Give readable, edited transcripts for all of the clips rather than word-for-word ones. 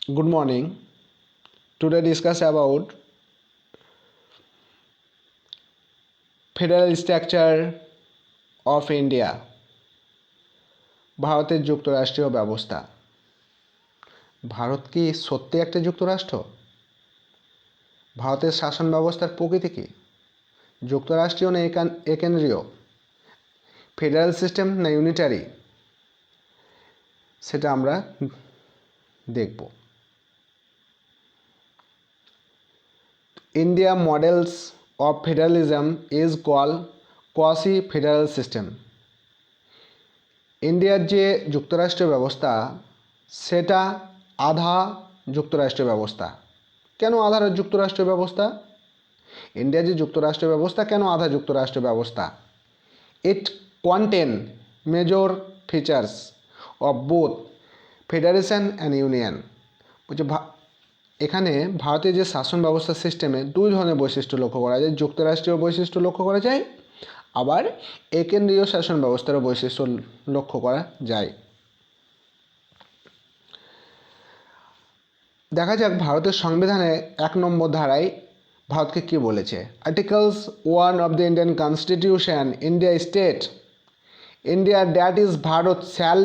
Good morning. Today discuss about federal structure of India. ভারতের যুক্তরাষ্ট্রীয় ব্যবস্থা। ভারত কি সত্যি একটা যুক্তরাষ্ট্র? ভারতের শাসন ব্যবস্থার প্রকৃতি কি? যুক্তরাষ্ট্রীয় না একেন্দ্রীয়? ফেডারেল সিস্টেম না ইউনিটারি? সেটা আমরা দেখব। India models of federalism is called quasi-federal system. ইন্ডিয়ার যে যুক্তরাষ্ট্রীয় ব্যবস্থা সেটা আধা যুক্তরাষ্ট্রীয় ব্যবস্থা। কেন আধা যুক্তরাষ্ট্রীয় ব্যবস্থা? ইন্ডিয়ার যে যুক্তরাষ্ট্রীয় ব্যবস্থা কেন আধা যুক্তরাষ্ট্রীয় ব্যবস্থা? It contain major features of both federation and union. বলছে এখানে ভারতের যে শাসন ব্যবস্থা সিস্টেমে দুই ধরনের বৈশিষ্ট্য লক্ষ্য করা যায়। যুক্তরাষ্ট্রীয় বৈশিষ্ট্য লক্ষ্য করা যায়, আবার একেন্দ্রীয় শাসন ব্যবস্থারও বৈশিষ্ট্য লক্ষ্য করা যায়। দেখা যাক ভারতের সংবিধানে 1 নম্বর ধারায় ভারতকে কী বলেছে। Articles 1 of the Indian constitution, India state, India that is Bharat shall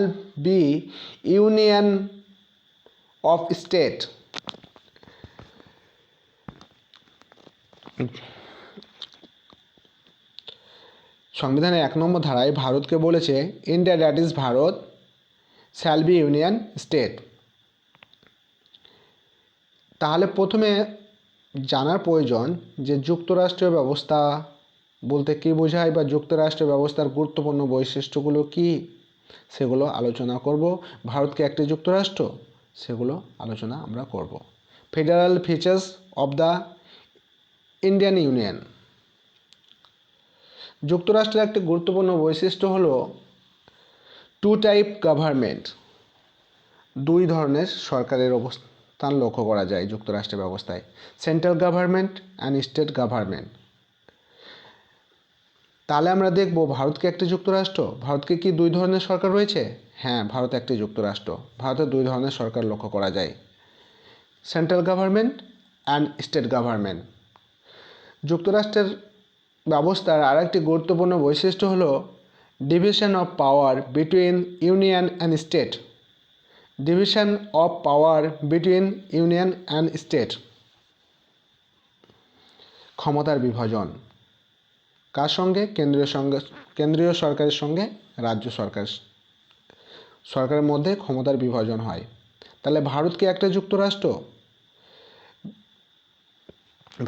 be union of state. সংবিধানের 1 নম্বর ধারায় ভারতকে বলেছে India that is Bharat shall be union state. তাহলে প্রথমে জানার প্রয়োজন যে যুক্তরাষ্ট্রীয় ব্যবস্থা বলতে কী বোঝায় বা যুক্তরাষ্ট্রীয় ব্যবস্থার গুরুত্বপূর্ণ বৈশিষ্ট্যগুলো কী সেগুলো আলোচনা করব। ভারতকে একটি যুক্তরাষ্ট্র সেগুলো আলোচনা আমরা করব। Federal features of the Indian union. যুক্তরাষ্ট্রের একটি গুরুত্বপূর্ণ বৈশিষ্ট্য হলো টু টাইপ গভর্নমেন্ট। দুই ধরনের সরকারের অবস্থান লক্ষ্য করা যায় যুক্তরাষ্ট্রের ব্যবস্থায়, central government and state government. তাহলে আমরা দেখব ভারতকে একটি যুক্তরাষ্ট্র। ভারতকে কি দুই ধরনের সরকার রয়েছে? হ্যাঁ, ভারত একটি যুক্তরাষ্ট্র। ভারতে দুই ধরনের সরকার লক্ষ্য করা যায়, central government and state government. যুক্তরাষ্ট্রের ব্যবস্থার আরেকটি গুরুত্বপূর্ণ বৈশিষ্ট্য হলো division of power between union and state. Division of power between union and state. ক্ষমতার বিভাজন কার সঙ্গে? কেন্দ্রীয় সরকারের সঙ্গে রাজ্য সরকারের মধ্যে ক্ষমতার বিভাজন হয়। তাহলে ভারত কি একটা যুক্তরাষ্ট্র?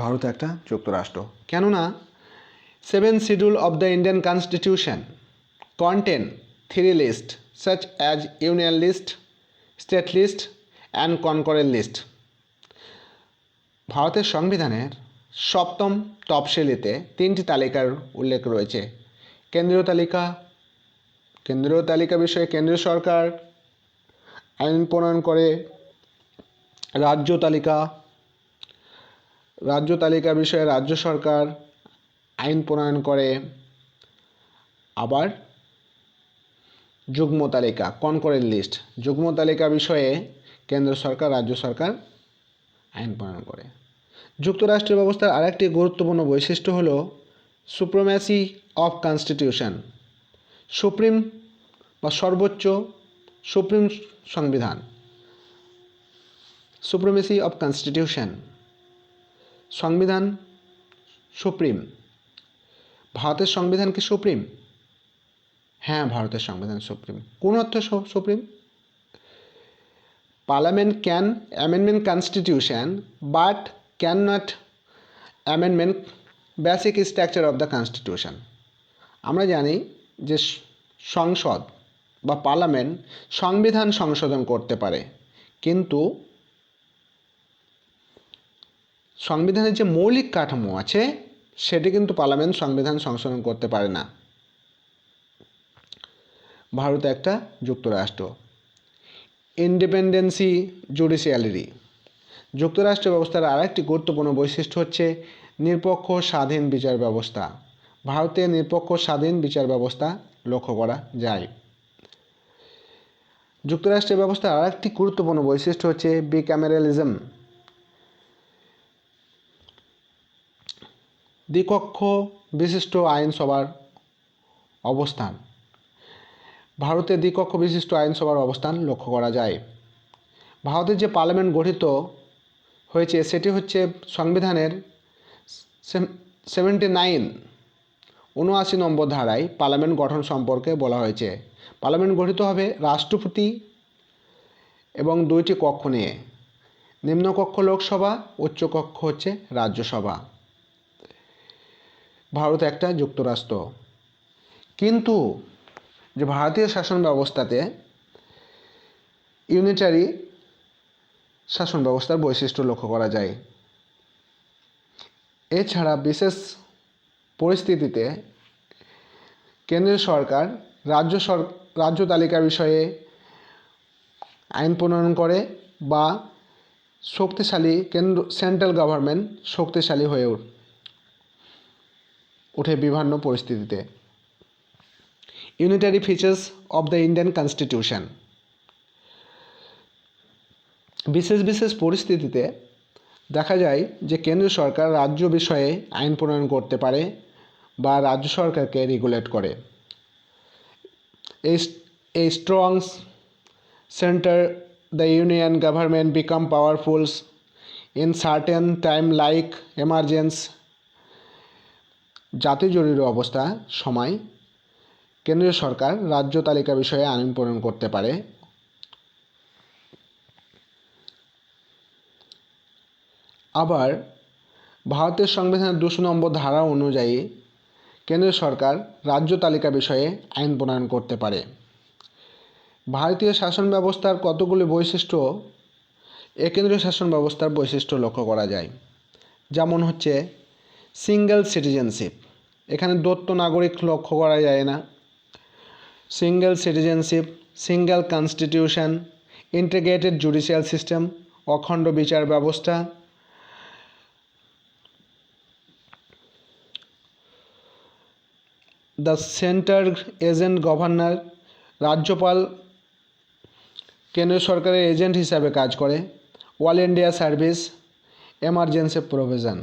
ভারত একটা যুক্তরাষ্ট্র, কেননা 7th schedule of the Indian constitution contain 3 lists such as union list, state list and concurrent list. ভারতের সংবিধানের 7ম তফসিলিতে 3টি তালিকার উল্লেখ রয়েছে। কেন্দ্রীয় তালিকা বিষয়ে কেন্দ্রীয় সরকার আইন প্রণয়ন করে। রাজ্য তালিকা বিষয়ে রাজ্য সরকার আইন প্রণয়ন করে। আবার যুগ্ম তালিকা কনকরেন্ট লিস্ট, যুগ্ম তালিকা বিষয়ে কেন্দ্র সরকার রাজ্য সরকার আইন প্রণয়ন করে। যুক্তরাষ্ট্রীয় ব্যবস্থার আরেকটি গুরুত্বপূর্ণ বৈশিষ্ট্য হলো সুপ্রিমেসি অফ কনস্টিটিউশন। সুপ্রিম বা সর্বোচ্চ সুপ্রিম সংবিধান, সুপ্রিমেসি অফ কনস্টিটিউশন, সংবিধান সুপ্রিম। ভারতের সংবিধান কি সুপ্রিম? হ্যাঁ, ভারতের সংবিধান সুপ্রিম। কোন অর্থে supreme? Parliament can amendment constitution but can not amendment basic structure of the constitution. আমরা জানি যে সংসদ বা পার্লামেন্ট সংবিধান সংশোধন করতে পারে, কিন্তু সংবিধানের যে মৌলিক কাঠামো আছে সেটি কিন্তু পার্লামেন্ট সংবিধান সংশোধন করতে পারে না। ভারত একটা যুক্তরাষ্ট্র। Independency judiciary. যুক্তরাষ্ট্র ব্যবস্থার আরেকটি গুরুত্বপূর্ণ বৈশিষ্ট্য হচ্ছে নিরপেক্ষ স্বাধীন বিচার ব্যবস্থা। ভারতে নিরপেক্ষ স্বাধীন বিচার ব্যবস্থা লক্ষ্য করা যায়। যুক্তরাষ্ট্রের ব্যবস্থার আরেকটি গুরুত্বপূর্ণ বৈশিষ্ট্য হচ্ছে বিক্যামেরালিজম। দ্বিকক্ষ বিশিষ্ট আইনসভার অবস্থান। ভারতে দ্বিকক্ষ বিশিষ্ট আইনসভার অবস্থান লক্ষ্য করা যায়। ভারতের যে পার্লামেন্ট গঠিত হয়েছে সেটি হচ্ছে সংবিধানের 79 নম্বর ধারায় পার্লামেন্ট গঠন সম্পর্কে বলা হয়েছে। পার্লামেন্ট গঠিত হবে রাষ্ট্রপতি এবং 2টি কক্ষ নিয়ে। নিম্নকক্ষ লোকসভা, উচ্চকক্ষ হচ্ছে রাজ্যসভা। ভারত একটা যুক্তরাষ্ট্র, কিন্তু যে ভারতীয় শাসন ব্যবস্থাতে ইউনিটারি শাসন ব্যবস্থার বৈশিষ্ট্য লক্ষ্য করা যায়। এছাড়া বিশেষ পরিস্থিতিতে কেন্দ্রীয় সরকার রাজ্য তালিকা বিষয়ে আইন প্রণয়ন করে বা শক্তিশালী সেন্ট্রাল গভর্নমেন্ট শক্তিশালী হয়ে ওঠে বিভিন্ন পরিস্থিতিতে। Unitary features of the Indian constitution. বিশেষ পরিস্থিতিতে দেখা যায় যে কেন্দ্রীয় সরকার রাজ্য বিষয়ে আইন প্রণয়ন করতে পারে বা রাজ্য সরকারকে রেগুলেট করে। A strong center, the union government become powerful in certain time like emergency. জাতীয় জরুরি অবস্থা সময় কেন্দ্রীয় সরকার রাজ্য তালিকা বিষয়ে আইন প্রণয়ন করতে পারে। আবার ভারতের সংবিধানের 200 নম্বর ধারা অনুযায়ী কেন্দ্রীয় সরকার রাজ্য তালিকা বিষয়ে আইন প্রণয়ন করতে পারে। ভারতীয় শাসন ব্যবস্থার কতগুলি বৈশিষ্ট্য কেন্দ্রীয় শাসন ব্যবস্থার বৈশিষ্ট্য লক্ষ্য করা যায়। যেমন হচ্ছে সিঙ্গেল সিটিজেনশিপ, এখানে দ্বৈত নাগরিক লক্ষ্য করা যায় না। Single citizenship, single constitution, integrated judicial system, অখণ্ড বিচার ব্যবস্থা, দ্য সেন্টার এজেন্ট গভর্নর, রাজ্যপাল কেন্দ্রীয় সরকারের এজেন্ট হিসাবে কাজ করে। All India service, emergency provision.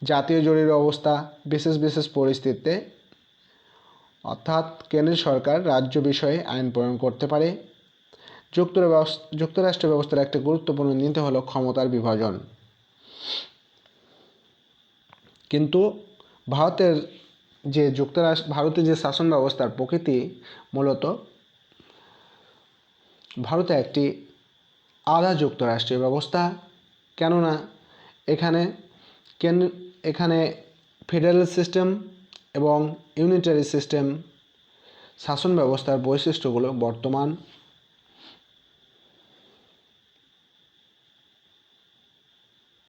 জাতীয় জরুরি অবস্থা বিশেষ পরিস্থিতিতে অর্থাৎ কেন্দ্রীয় সরকার রাজ্য বিষয়ে আইন প্রণয়ন করতে পারে। যুক্তরাষ্ট্র ব্যবস্থার একটা গুরুত্বপূর্ণ নীতি হলো ক্ষমতার বিভাজন। কিন্তু ভারতের যে শাসন ব্যবস্থার প্রকৃতি মূলত ভারতে একটি আধা যুক্তরাষ্ট্রীয় ব্যবস্থা, কেননা এখানে ফেডারেল সিস্টেম এবং ইউনিটারি সিস্টেম শাসন ব্যবস্থার বৈশিষ্ট্যগুলো বর্তমান